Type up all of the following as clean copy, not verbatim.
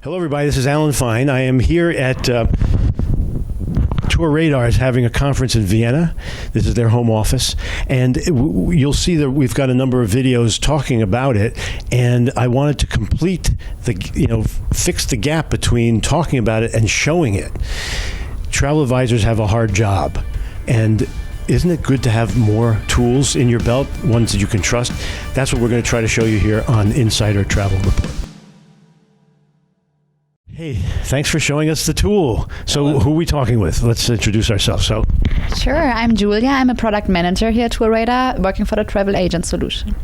Hello, everybody. This is Alan Fine. I am here at TourRadar is having a conference in Vienna. This is their home office. And you'll see that we've got a number of videos talking about it. And I wanted to fix the gap between talking about it and showing it. Travel advisors have a hard job. And isn't it good to have more tools in your belt, ones that you can trust? That's what we're going to try to show you here on Insider Travel Report. Hey, thanks for showing us the tool. So who are we talking with? Let's introduce ourselves. Sure, I'm Julia. I'm a product manager here at TourRadar, working for the travel agent solution.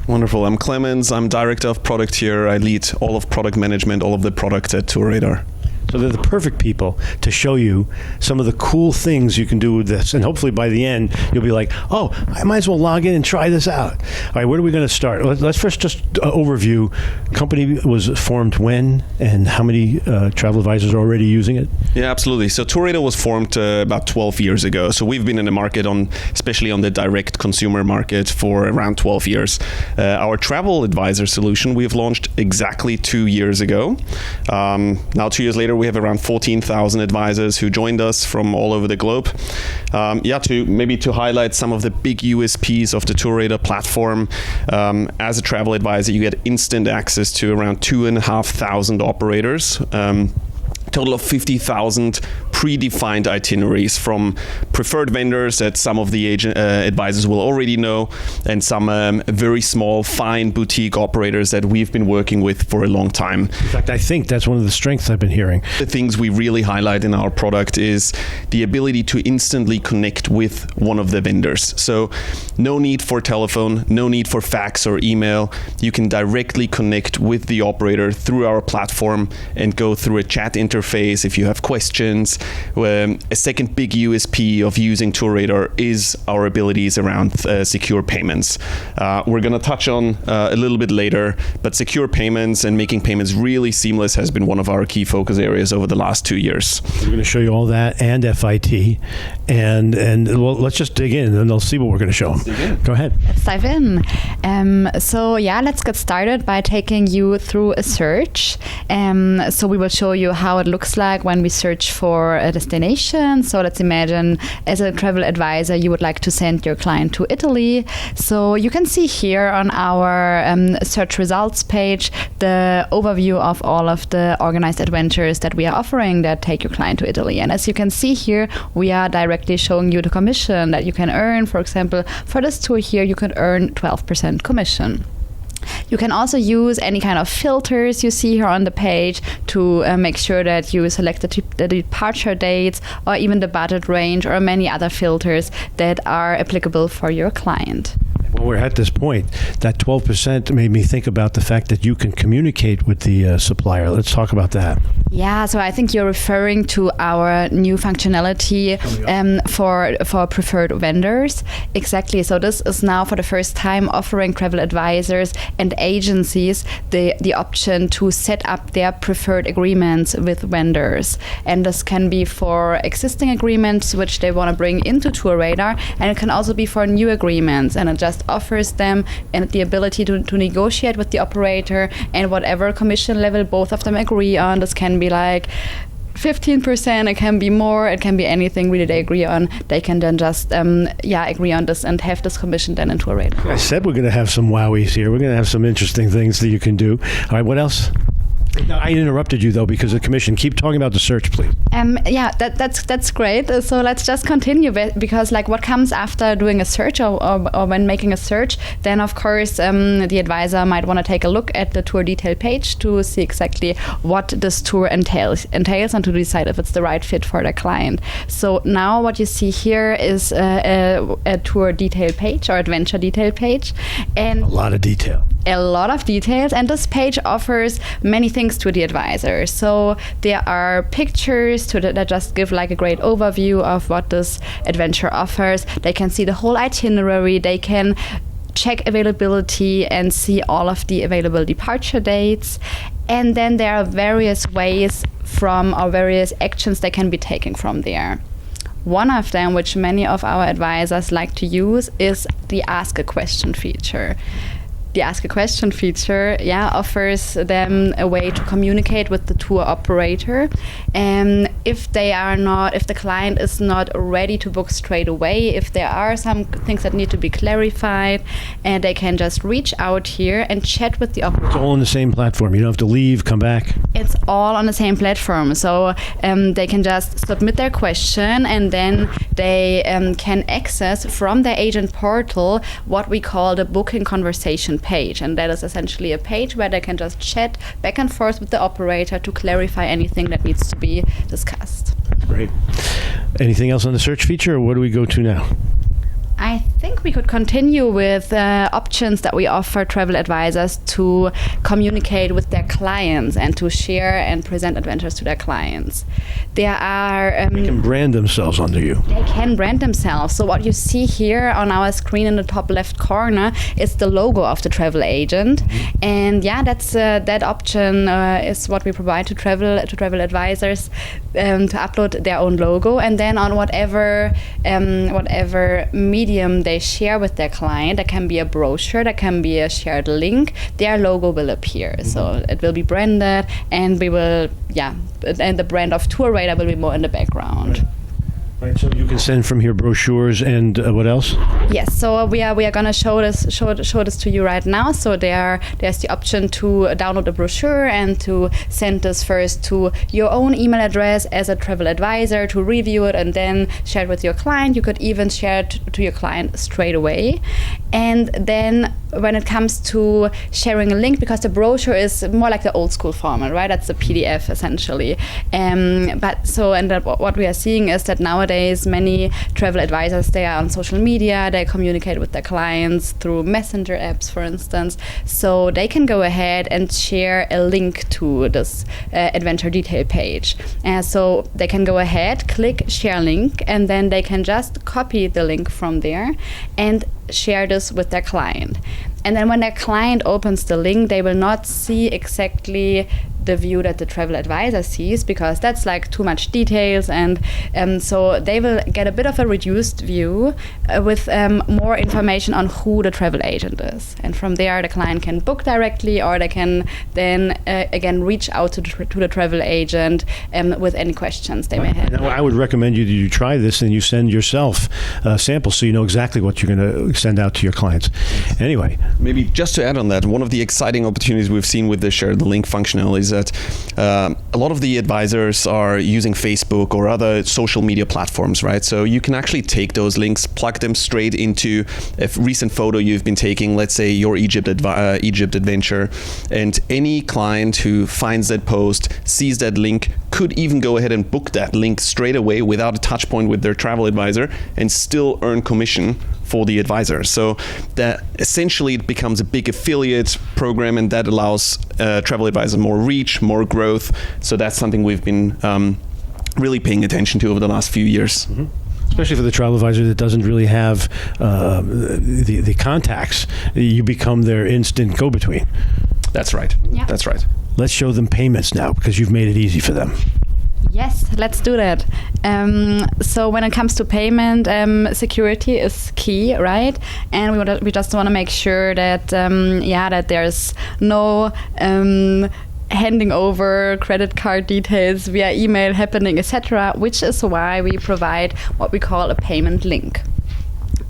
Wonderful. I'm Clemens. I'm director of product here. I lead all of product management, all of the product at TourRadar. So they're the perfect people to show you some of the cool things you can do with this. And hopefully by the end, you'll be like, oh, I might as well log in and try this out. All right, where are we going to start? Let's first just overview. Company was formed when and how many travel advisors are already using it? Yeah, absolutely. So TourRadar was formed about 12 years ago. So we've been in the market, especially on the direct consumer market, for around 12 years. Our travel advisor solution we've launched exactly 2 years ago. Now 2 years later, we have around 14,000 advisors who joined us from all over the globe. To highlight some of the big USPs of the TourRadar platform. As a travel advisor, you get instant access to around 2,500 operators. Total of 50,000 predefined itineraries from preferred vendors that some of the advisors will already know, and some very small, fine boutique operators that we've been working with for a long time. In fact, I think that's one of the strengths I've been hearing. The things we really highlight in our product is the ability to instantly connect with one of the vendors. So no need for telephone, no need for fax or email. You can directly connect with the operator through our platform and go through a chat interface if you have questions. A second big USP of using TourRadar is our abilities around secure payments. We're going to touch on a little bit later, but secure payments and making payments really seamless has been one of our key focus areas over the last 2 years. We're going to show you all that and FIT, and well, let's just dig in and they'll see what we're going to show them. Go ahead. Let's dive in. Let's get started by taking you through a search. So we will show you how it looks like when we search for a destination. So let's imagine as a travel advisor, you would like to send your client to Italy. So you can see here on our search results page, the overview of all of the organized adventures that we are offering that take your client to Italy. And as you can see here, we are directly showing you the commission that you can earn. For example, for this tour here, you can earn 12% commission. You can also use any kind of filters you see here on the page to make sure that you select the departure dates or even the budget range or many other filters that are applicable for your client. Well, we're at this point. That 12% made me think about the fact that you can communicate with the supplier. Let's talk about that. Yeah, so I think you're referring to our new functionality for preferred vendors. Exactly. So this is now for the first time offering travel advisors and agencies the option to set up their preferred agreements with vendors. And this can be for existing agreements which they want to bring into TourRadar, and it can also be for new agreements, and it just offers them and the ability to negotiate with the operator, and whatever commission level both of them agree on. This can be like 15%, it can be more, it can be anything really they agree on. They can then just agree on this and have this commission then in TourRadar. I said we're going to have some wowies here. We're going to have some interesting things that you can do. All right, what else? I interrupted you though because of the commission. Keep talking about the search, please. That's great. So let's just continue because what comes after doing a search or when making a search, then of course the advisor might want to take a look at the tour detail page to see exactly what this tour entails and to decide if it's the right fit for the client. So now what you see here is a tour detail page or adventure detail page, and a lot of detail. A lot of details, and this page offers many things to the advisor. So there are pictures that just give a great overview of what this adventure offers. They can see the whole itinerary. They can check availability and see all of the available departure dates. And then there are various ways various actions they can be taken from there. One of them, which many of our advisors like to use, is the Ask a Question feature. the Ask a Question feature, offers them a way to communicate with the tour operator. If the client is not ready to book straight away, if there are some things that need to be clarified, and they can just reach out here and chat with the operator. It's all on the same platform. You don't have to leave, come back. It's all on the same platform. So they can just submit their question, and then they can access from their agent portal what we call the booking conversation page. And that is essentially a page where they can just chat back and forth with the operator to clarify anything that needs to be discussed. Great. Anything else on the search feature, or what do we go to now? I think we could continue with options that we offer travel advisors to communicate with their clients and to share and present adventures to their clients. There are... they can brand themselves under you. They can brand themselves. So what you see here on our screen in the top left corner is the logo of the travel agent. And that's that option is what we provide to travel advisors to upload their own logo. And then on whatever medium they share with their client, that can be a brochure, that can be a shared link, their logo will appear. So it will be branded, and we will, and the brand of TourRadar will be more in the background. Right, so you can send from here brochures and what else? Yes, so we are going to show this to you right now. So there's the option to download a brochure and to send this first to your own email address as a travel advisor to review it and then share it with your client. You could even share it to your client straight away. And then when it comes to sharing a link, because the brochure is more like the old school format, right? That's the PDF essentially. What we are seeing is that nowadays many travel advisors, they are on social media, they communicate with their clients through messenger apps, for instance. So they can go ahead and share a link to this adventure detail page. So they can go ahead, click share link, and then they can just copy the link from there and share this with their client. And then when their client opens the link, they will not see exactly the view that the travel advisor sees, because that's like too much details, and so they will get a bit of a reduced view with more information on who the travel agent is. And from there, the client can book directly, or they can then again reach out to the travel agent with any questions they may have. Now, I would recommend you try this and you send yourself samples so you know exactly what you're going to send out to your clients. Anyway. Maybe just to add on that, one of the exciting opportunities we've seen with the share the link functionality is that a lot of the advisors are using Facebook or other social media platforms, right? So you can actually take those links, plug them straight into a recent photo you've been taking, let's say your Egypt adventure, and any client who finds that post, sees that link, could even go ahead and book that link straight away without a touch point with their travel advisor and still earn commission for the advisor. So that essentially it becomes a big affiliate program, and that allows travel advisors more reach, more growth. So that's something we've been really paying attention to over the last few years. Mm-hmm. Especially for the travel advisor that doesn't really have the contacts. You become their instant go-between. That's right. Yeah. That's right. Let's show them payments now, because you've made it easy for them. Yes, let's do that. So when it comes to payment, security is key, right? And we just want to make sure that that there's no handing over credit card details via email happening, etc., which is why we provide what we call a payment link.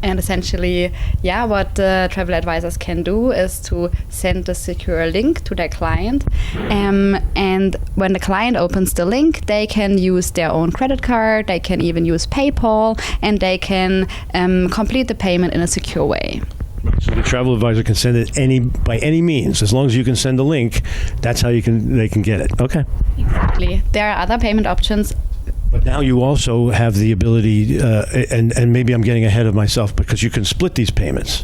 And essentially, what travel advisors can do is to send a secure link to their client. And when the client opens the link, they can use their own credit card, they can even use PayPal, and they can complete the payment in a secure way. So the travel advisor can send it by any means, as long as you can send a link. That's how they can get it. Okay. Exactly. There are other payment options. But now you also have the ability, and maybe I'm getting ahead of myself, because you can split these payments.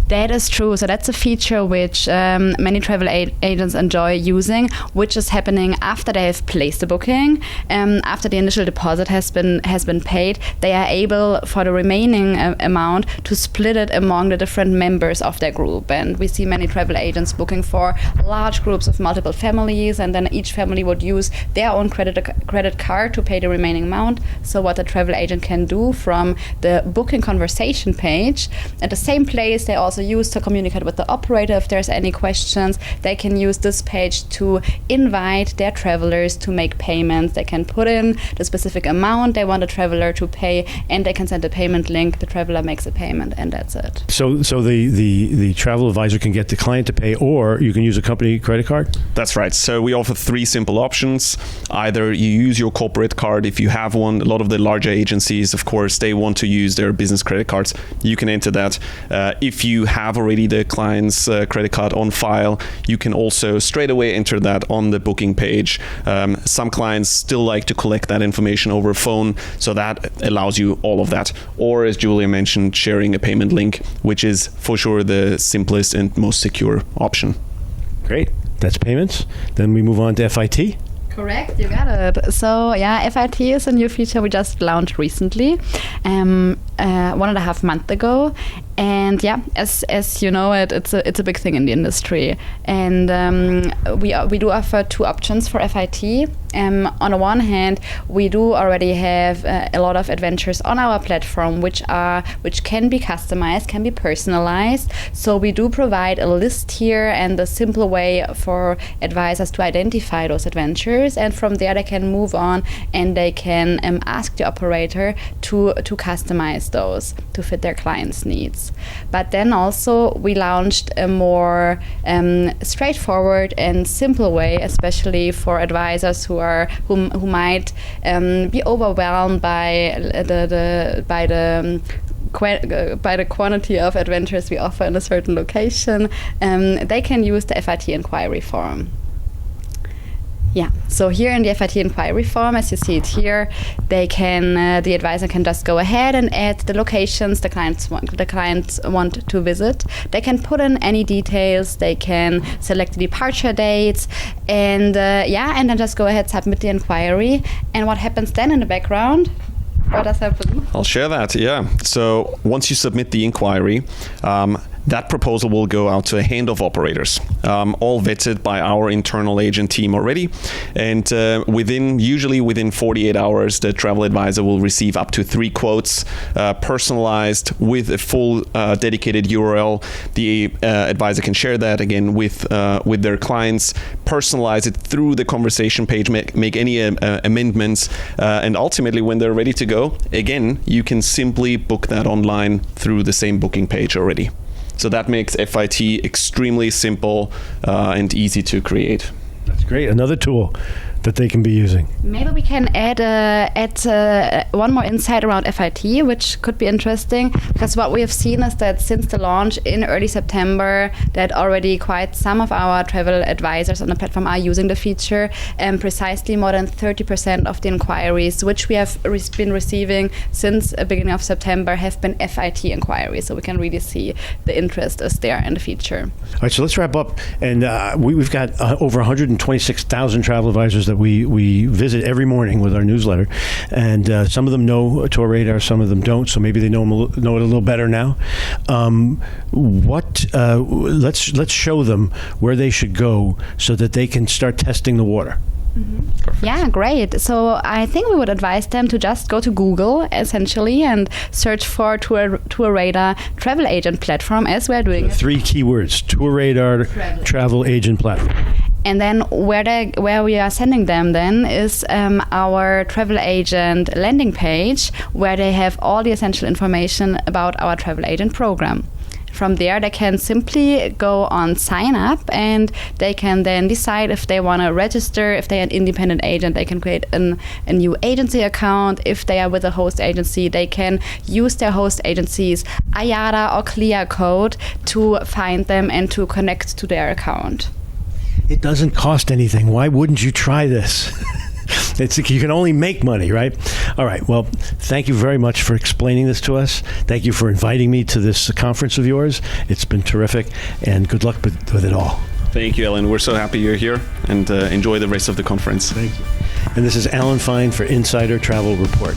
That is true. So that's a feature which many travel agents enjoy using, which is happening after they have placed the booking. After the initial deposit has been paid, they are able, for the remaining amount, to split it among the different members of their group. And we see many travel agents booking for large groups of multiple families, and then each family would use their own credit card to pay the remaining amount. So what the travel agent can do from the booking conversation page, at the same place, they also also use to communicate with the operator if there's any questions. They can use this page to invite their travelers to make payments. They can put in the specific amount they want a traveler to pay, and they can send a payment link. The traveler makes a payment, and that's it. So the travel advisor can get the client to pay, or you can use a company credit card? That's right. So we offer 3 simple options. Either you use your corporate card if you have one. A lot of the larger agencies, of course, they want to use their business credit cards. You can enter that. If you have already the client's credit card on file, you can also straight away enter that on the booking page. Some clients still like to collect that information over phone, so that allows you all of that. Or, as Julia mentioned, sharing a payment link, which is for sure the simplest and most secure option. Great. That's payments. Then we move on to FIT. Correct, you got it. So yeah, FIT is a new feature we just launched recently, 1.5 months ago, and yeah, as you know, it's a big thing in the industry, and we do offer 2 options for FIT. On the one hand, we do already have a lot of adventures on our platform, which can be customized, can be personalized. So we do provide a list here and a simple way for advisors to identify those adventures, and from there they can move on and they can ask the operator to customize those to fit their clients' needs. But then also we launched a more straightforward and simple way, especially for advisors who might be overwhelmed by the quantity of adventures we offer in a certain location. They can use the FIT inquiry form. Yeah, so here in the FIT inquiry form, as you see it here, the advisor can just go ahead and add the locations the clients want to visit. They can put in any details. They can select the departure dates, and and then just go ahead, submit the inquiry. And what happens then in the background? What does happen? I'll share that. Yeah. So once you submit the inquiry, that proposal will go out to a hand of operators, all vetted by our internal agent team already. And usually within 48 hours, the travel advisor will receive up to 3 quotes, personalized with a full dedicated URL. The advisor can share that again with their clients, personalize it through the conversation page, make any amendments, and ultimately when they're ready to go, again, you can simply book that online through the same booking page already. So that makes FIT extremely simple and easy to create. That's great. Another tool that they can be using. Maybe we can add one more insight around FIT, which could be interesting, because what we have seen is that since the launch in early September, that already quite some of our travel advisors on the platform are using the feature, and precisely more than 30% of the inquiries which we have been receiving since the beginning of September have been FIT inquiries. So we can really see the interest is there in the feature. All right, so let's wrap up. And we've got over 126,000 travel advisors that we visit every morning with our newsletter, and some of them know TourRadar, some of them don't. So maybe they know it a little better now. Let's show them where they should go so that they can start testing the water. Mm-hmm. Yeah, great. So I think we would advise them to just go to Google, essentially, and search for TourRadar travel agent platform, as we're doing. 3 keywords: TourRadar travel agent platform. And then where we are sending them then is our travel agent landing page, where they have all the essential information about our travel agent program. From there, they can simply go on sign up, and they can then decide if they want to register. If they are an independent agent, they can create a new agency account. If they are with a host agency, they can use their host agency's IATA or CLIA code to find them and to connect to their account. It doesn't cost anything. Why wouldn't you try this? You can only make money, right? All right. Well, thank you very much for explaining this to us. Thank you for inviting me to this conference of yours. It's been terrific, and good luck with it all. Thank you, Alan. We're so happy you're here, and enjoy the rest of the conference. Thank you. And this is Alan Fine for Insider Travel Report.